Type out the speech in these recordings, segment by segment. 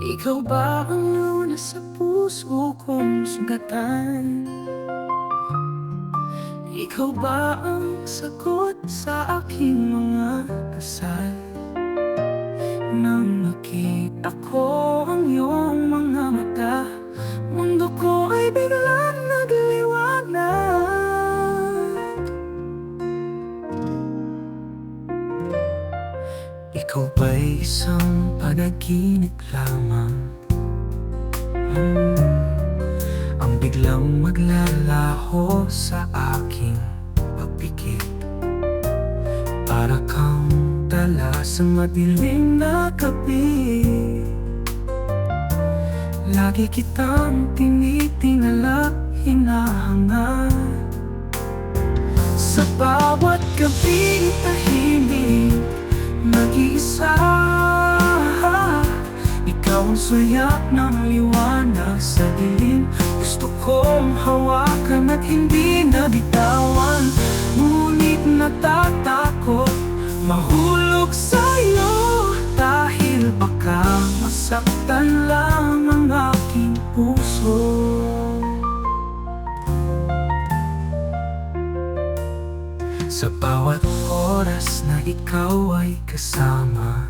Ikaw ba ang lunas sa puso kong sugatan? Ikaw ba ang sagot sa aking mga dasal? Nang nakita ko ang iyong mga mata, mundo ko ay biglang nagliwanag. Ikaw ba'y isang panaginip lamang? Ang biglang maglalaho sa aking pagpikit, para kang tala sa madilim na gabi. Lagi kitang tinitingala, hinahangad. Sa bawat gabi tahimik, nag-iisa. Ikaw ang suyak ng liwanag sa dilim. Gusto kong hawakan at hindi nabitawan, ngunit natatakot mahulog sa'yo, dahil baka masaktan lang ang aking puso. Sa bawat oras na ikaw ay kasama,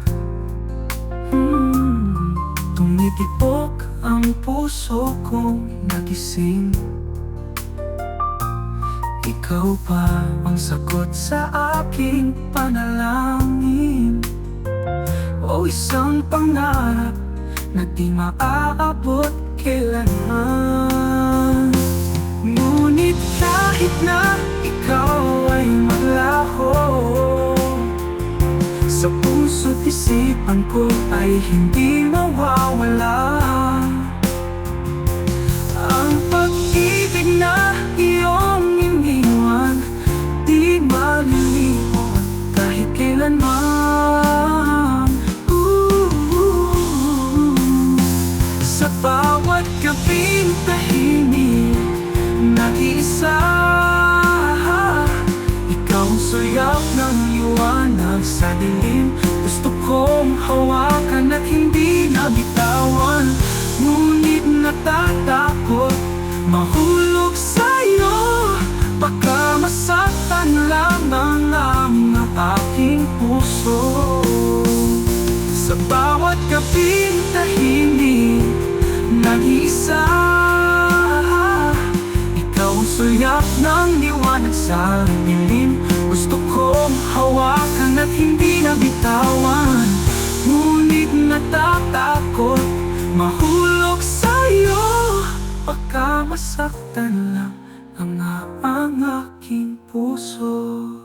tumitibok ang puso kong nagising. Ikaw ba ang sagot sa aking panalangin? O isang pangarap na di maaabot kailanman? Ngunit kahit na ikaw ay maglaho, sa puso't isipan ko ay hindi mawawala ang pag-ibig na iyong iniwan. Di malilimot kahit kailanman. Sa bawat gabing tahimik, nag-iisa. Ikaw ang suyak ng liwanag sa dilim. Gusto kong hawakan at hindi nabitawan, ngunit natatakot mahulog sa'yo. Baka masaktan lamang ang aking puso. Sa bawat gabing tahimik, nag-iisa. Ikaw ang suyak ng liwanag sa dilim. Gusto kong hawakan at hindi nabitawan, ngunit natatakot mahulog sa'yo. Baka masaktan lang ang aking puso.